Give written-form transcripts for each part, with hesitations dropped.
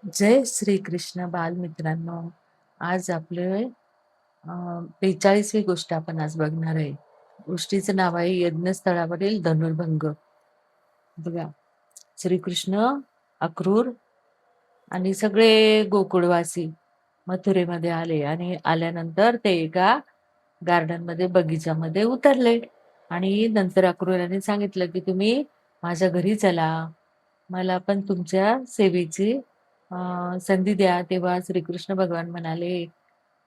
जय श्री कृष्ण बालमित्रांनो. आज आपले 42वी गोष्ट आपण आज बघणार आहे. गोष्टीचं नाव आहे यज्ञस्थळावरील धनुर्भंग. बघा, श्रीकृष्ण, अक्रूर आणि सगळे गोकुळवासी मथुरेमध्ये आले आणि आल्यानंतर ते एका गार्डनमध्ये बगीचामध्ये उतरले आणि नंतर अक्रूराने सांगितलं की तुम्ही माझ्या घरी चला, मला पण तुमच्या सेवेची संधी द्या. तेव्हा श्रीकृष्ण भगवान म्हणाले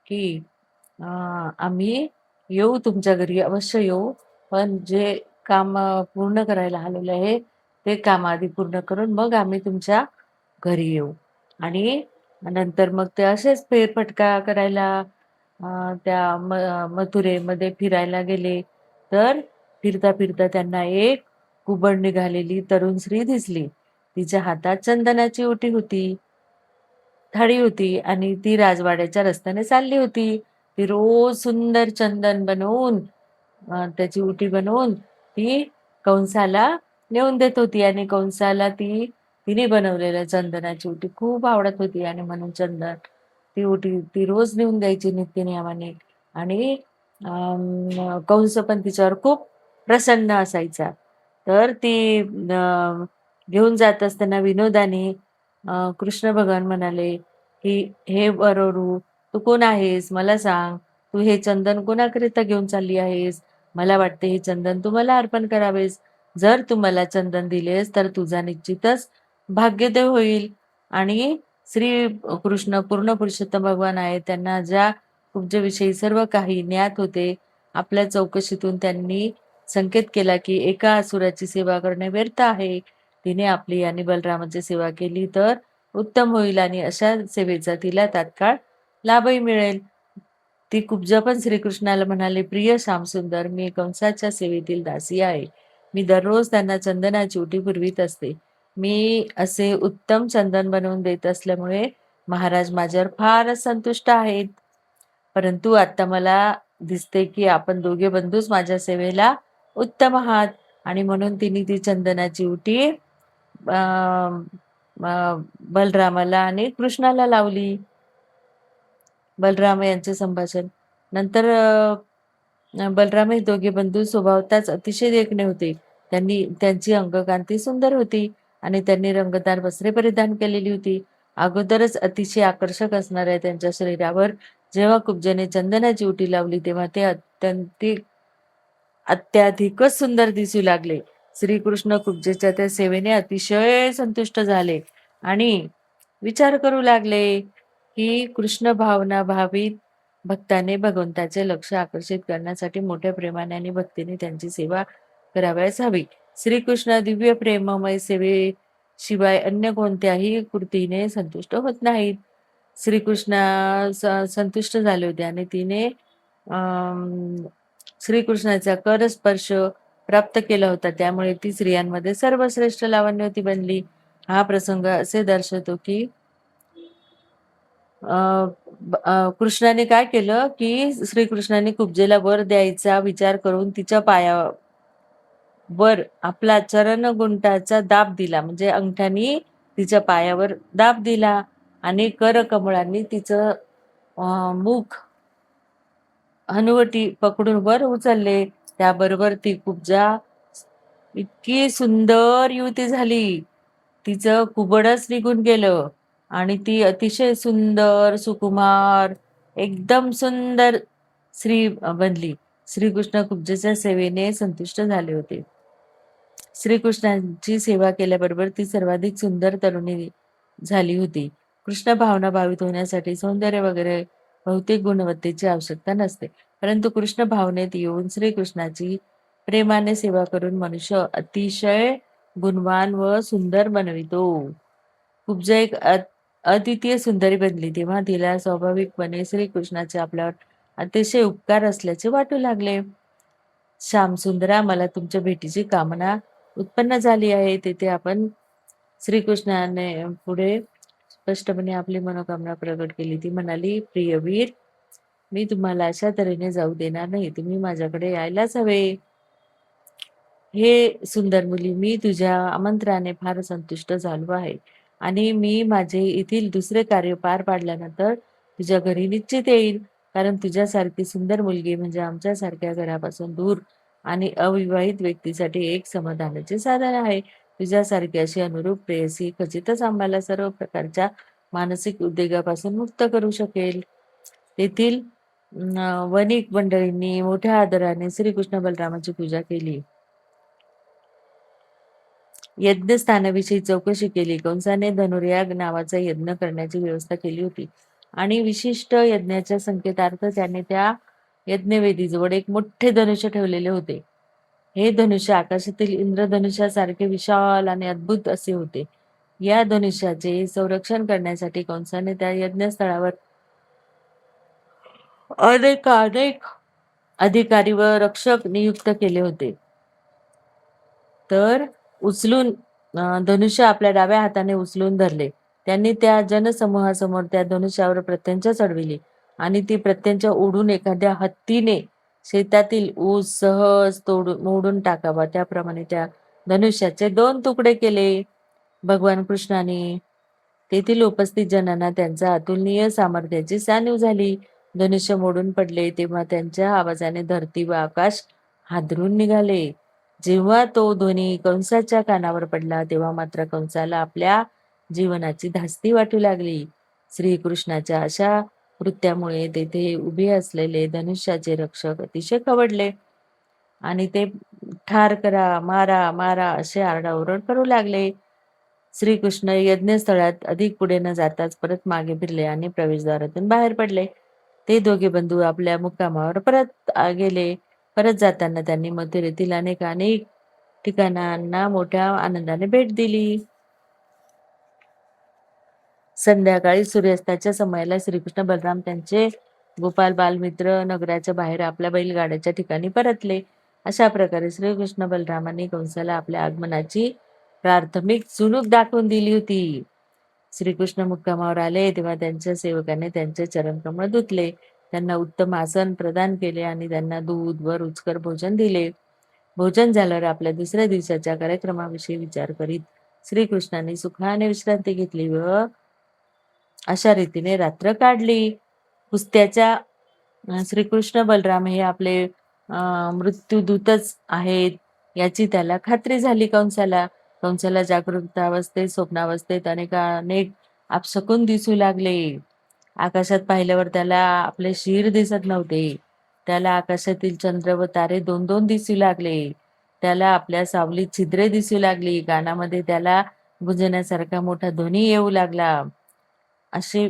की आम्ही येऊ तुमच्या घरी, अवश्य येऊ, पण जे काम पूर्ण करायला आलेलं आहे ते काम आधी पूर्ण करून मग आम्ही तुमच्या घरी येऊ. आणि नंतर मग ते असेच फेरफटका करायला त्या मथुरेमध्ये फिरायला गेले. तर फिरता फिरता त्यांना एक कुबड निघालेली तरुण स्त्री दिसली. तिच्या हातात चंदनाची ओटी होती, थाळी होती आणि ती राजवाड्याच्या रस्त्याने चालली होती. ती रोज सुंदर चंदन बनवून त्याची उटी बनवून ती कंसाला नेऊन देत होती आणि कंसाला तिने बनवलेल्या चंदनाची उटी खूप आवडत होती आणि म्हणून ती उटी ती रोज नेऊन द्यायची नित्यनियमाने. आणि कंस पण तिच्यावर खूप प्रसन्न असायचा. तर ती घेऊन जात असताना विनोदाने कृष्ण भगवान म्हणाले की हे वरोरू, तू कोण आहेस मला सांग. तू हे चंदन कोणाकरिता घेऊन चालली आहेस? मला वाटते हे चंदन तू मला अर्पण करावेस. जर तू मला चंदन दिलेस तर तुझा निश्चितच भाग्योदय होईल. आणि श्री कृष्ण पूर्ण पुरुषोत्तम भगवान आहेत, त्यांना ज्या कुब्जेविषयी सर्व काही ज्ञात होते. आपल्या चौकशीतून त्यांनी संकेत केला की एका असुराची सेवा करणे व्यर्थ आहे. तिने आपली आणि बलरामाची सेवा केली तर उत्तम होईल आणि अशा सेवेचा तिला तात्काळ लाभही मिळेल. ती कुब्जा पण श्रीकृष्णाला म्हणाले, प्रिय श्यामसुंदर, मी कंसाच्या सेवेतील दासी आहे. मी दररोज त्यांना चंदनाची उटी पुरवीत असते. मी असे उत्तम चंदन बनवून देत असल्यामुळे महाराज माझ्यावर फारच संतुष्ट आहेत. परंतु आता मला दिसते की आपण दोघे बंधूच माझ्या सेवेला उत्तम आहात. आणि म्हणून तिने ती चंदनाची उटी बलरामाला आणि कृष्णाला लावली. बलराम यांचे संभाषण. नंतर बलराम हे दोघे बंधू स्वभावताच अतिशय देखणे होते. त्यांची अंगकांती सुंदर होती आणि त्यांनी रंगतदार वस्त्रे परिधान केलेली होती. अगोदरच अतिशय आकर्षक असणाऱ्या त्यांच्या शरीरावर जेव्हा कुब्जाने चंदनाची उटी लावली तेव्हा ते अत्याधिकच सुंदर दिसू लागले. श्रीकृष्ण कुब्जेच्या त्या सेवेने अतिशय संतुष्ट झाले आणि विचार करू लागले की कृष्ण भावना भावित भक्ताने भगवंताचे लक्ष आकर्षित करण्यासाठी मोठ्या प्रेमाने आणि भक्तीने त्यांची सेवा करावयास हवी. श्रीकृष्ण दिव्य प्रेममय सेवेशिवाय अन्य कोणत्याही कृतीने संतुष्ट होत नाहीत. श्रीकृष्ण संतुष्ट झाले होते आणि तिने श्रीकृष्णाचा करस्पर्श प्राप्त केला होता. त्यामुळे ती स्त्रियांमध्ये सर्वश्रेष्ठ लावण्यवती बनली. हा प्रसंग असे दर्शवतो की कृष्णाने काय केलं की श्रीकृष्णाने कुब्जेला वर द्यायचा विचार करून तिच्या पायावर आपला चरणगुंटाचा दाब दिला, म्हणजे अंगठ्यानी तिच्या पायावर दाब दिला आणि करकमळांनी तिचं मुख हनुवटी पकडून वर उचलले. त्याबरोबर ती कुब्जा इतकी सुंदर युवती झाली. तिचं कुबडच निघून गेलं आणि ती अतिशय सुंदर, सुकुमार, एकदम सुंदर स्त्री बनली. श्रीकृष्ण कुब्जेच्या सेवेने संतुष्ट झाले होते. श्रीकृष्णांची सेवा केल्याबरोबर ती सर्वाधिक सुंदर तरुणी झाली होती. कृष्ण भावना भावित होण्यासाठी सौंदर्य वगैरे बहुतेक गुणवत्तेची आवश्यकता नसते, परंतु कृष्ण भावनेत येऊन श्रीकृष्णाची प्रेमाने सेवा करून मनुष्य अतिशय गुणवान व सुंदर बनवितो. कुब्जा एक अद्वितीय सुंदरी बनली तेव्हा तिला स्वाभाविकपणे श्रीकृष्णाचे आपल्यावर अतिशय उपकार असल्याचे वाटू लागले. श्यामसुंदरा, मला तुमच्या भेटीची कामना उत्पन्न झाली आहे. तेथे आपण श्रीकृष्णाने पुढे स्पष्टपणे आपली मनोकामना प्रकट केली. ती म्हणाली, प्रिय वीर, मी तुम्हाला अशा तऱ्हेने जाऊ देणार नाही. तुम्ही माझ्याकडे यायलाच हवे. हे सुंदर मुली, मी तुझ्या आमंत्रणाने फार संतुष्ट झालो आहे. आणि मी माझे येथील दुसरे कार्य पार पाडल्यानंतर तुझ्या घरी निश्चित येईल. कारण तुझ्यासारखी सुंदर मुलगी म्हणजे आमच्यासारख्या घरापासून दूर आणि अविवाहित व्यक्तीसाठी एक समाधानाचे साधन आहे. तुझ्यासारखी अशी अनुरूप प्रेयसी खचितच आम्हाला सर्व प्रकारच्या मानसिक उद्वेगापासून मुक्त करू शकेल. तेथील वणिक मंडळींनी मोठ्या आदराने श्रीकृष्ण बलरामाची पूजा केली. यज्ञस्थानाविषयी चौकशी केली. कंसाने धनुर्याग नावाचा यज्ञ करण्याची व्यवस्था केली होती आणि विशिष्ट यज्ञाच्या संकेतार्थ त्याने त्या यज्ञवेदीजवळ एक मोठे धनुष्य ठेवलेले होते. हे धनुष्य आकाशातील इंद्रधनुष्यासारखे विशाल आणि अद्भुत असे होते. या धनुष्याचे संरक्षण करण्यासाठी कंसाने त्या यज्ञस्थळावर अनेक अधिकारी व रक्षक नियुक्त केले होते. तर उचलून धनुष्य आपल्या डाव्या हाताने उचलून धरले. त्यांनी त्या जनसमूहासमोर त्या धनुष्यावर प्रत्यंचा चढविली आणि ती प्रत्यंचा ओढून एखाद्या हत्तीने शेतातील ऊस सहज मोडून टाकावा त्याप्रमाणे त्या धनुष्याचे 2 तुकडे केले. भगवान कृष्णाने तेथील उपस्थित जनांना त्यांचा अतुलनीय सामर्थ्याची जाणीव झाली. धनुष्य मोडून पडले तेव्हा त्यांच्या आवाजाने धरती व आकाश हादरून निघाले. जेव्हा तो ध्वनी कंसाच्या कानावर पडला तेव्हा मात्र कंसाला आपल्या जीवनाची धास्ती वाटू लागली. श्रीकृष्णाच्या अशा कृत्यामुळे तेथे उभे असलेले धनुष्याचे रक्षक अतिशय खवळले आणि ते ठार करा, मारा, मारा असे आरडाओरड करू लागले. श्रीकृष्ण यज्ञस्थळात अधिक पुढे न जाताच परत मागे फिरले आणि प्रवेशद्वारातून बाहेर पडले. ते दोघे बंधू आपल्या मुक्कामावर परत गेले. परत जाताना त्यांनी मथुरेतील अनेक ठिकाणांना मोठ्या आनंदाने भेट दिली. संध्याकाळी सूर्यास्ताच्या समयाला श्रीकृष्ण बलराम त्यांचे गोपाल बालमित्र नगराच्या बाहेर आपल्या बैलगाड्याच्या ठिकाणी परतले. अशा प्रकारे श्रीकृष्ण बलरामांनी कंसाला आपल्या आगमनाची प्राथमिक चुणूक दाखवून दिली होती. श्रीकृष्ण मुक्कामावर आले तेव्हा त्यांच्या सेवकाने त्यांचे चरणकमळ धुतले, त्यांना उत्तम आसन प्रदान केले आणि त्यांना दूध व रुचकर भोजन दिले. भोजन झाल्यावर आपल्या दुसऱ्या दिवसाच्या कार्यक्रमाविषयी विचार करीत श्रीकृष्णाने सुखाने विश्रांती घेतली व अशा रीतीने रात्र काढली. कुस्त्याच्या श्रीकृष्ण बलराम हे आपले मृत्यूदूतच आहेत याची त्याला खात्री झाली. कंसाला जागृत अवस्थेत स्वप्नावस्थेत अनेक अपशकुन दिसू लागले. आकाशात पाहिल्यावर त्याला आपले शिर दिसत नव्हते. त्याला आकाशातील चंद्र व तारे 2-2 दिसू लागले. त्याला आपल्या सावलीत छिद्रे दिसू लागली. कानामध्ये त्याला गुंजण्यासारखा मोठा ध्वनी येऊ लागला. अशी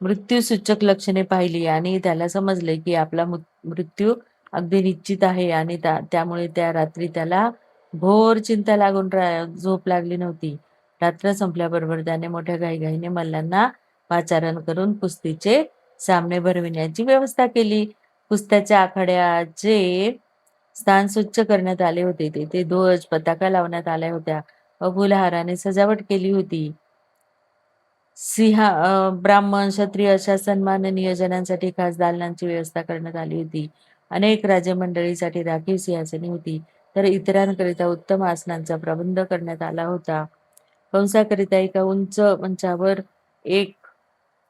मृत्यूसूचक लक्षणे पाहिली आणि त्याला समजले की आपला मृत्यू अगदी निश्चित आहे आणि त्यामुळे त्या रात्री त्याला घोर चिंता लागून झोप लागली नव्हती. रात्र संपल्याबरोबर त्याने मोठ्या घाईघाईने मल्लांना पाचारण करून कुस्तीचे सामने भरविण्याची व्यवस्था केली. कुस्त्याच्या आखाड्याचे स्थान स्वच्छ करण्यात आले होते. तेथे ध्वज पताका लावण्यात आल्या होत्या व फुलहाराने सजावट केली होती. ब्राह्मण क्षत्रिय अशा सन्माननीय जनांसाठी खास दालनांची व्यवस्था करण्यात आली होती. अनेक राजमंडळीसाठी राखीव सिंहासने होती, तर इतरांकरिता उत्तम आसनांचा प्रबंध करण्यात आला होता. कंसाकरिता एका उंच मंचावर एक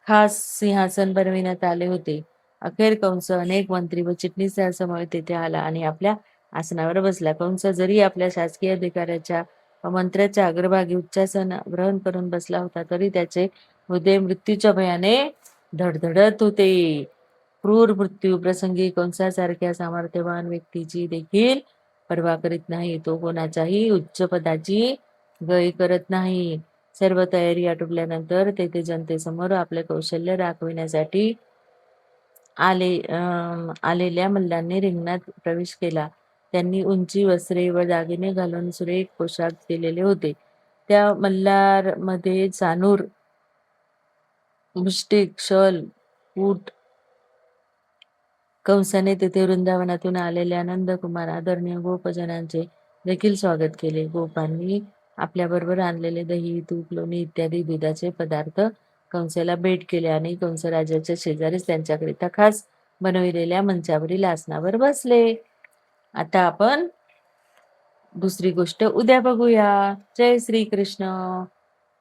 खास सिंहासन बनविण्यात आले होते. अखेर कंस अनेक मंत्री व चिटणीसांसमवेत तेथे आला आणि आपल्या आसनावर बसला. कंस जरी आपल्या शासकीय अधिकाऱ्याच्या व मंत्र्याच्या अग्रभागी उच्चासन ग्रहण करून बसला होता तरी त्याचे हृदय मृत्यूच्या भयाने धडधडत होते. क्रूर मृत्यू प्रसंगी कंसासारख्या सामर्थ्यवान व्यक्तीची देखील पर्वा करीत नाही. तो कोणाच्याही उच्च पदाची गय करत नाही. सर्व तयारी आटोपल्यानंतर तेथे जनतेसमोर आपले कौशल्य दाखविण्यासाठी आलेल्या मल्लांनी रिंगणात प्रवेश केला. त्यांनी उंची वस्त्रे व दागिने घालून सुरेख पोशाख केलेले होते. त्या मल्लारमध्ये चानूर, मुष्टिक, शल, ऊट. कंसाने तेथे वृंदावनातून आलेल्या नंदकुमार आदरणीय गोपजनांचे देखील स्वागत केले. गोपांनी आपल्याबरोबर आणलेले दही, तूप, लोणी इत्यादी दुधाचे पदार्थ कंसाला भेट केले आणि कंस राजाच्या शेजारीच त्यांच्याकरिता खास बनविलेल्या मंचावरील आसनावर बसले. आता आपण दुसरी गोष्ट उद्या बघूया. जय श्री कृष्ण.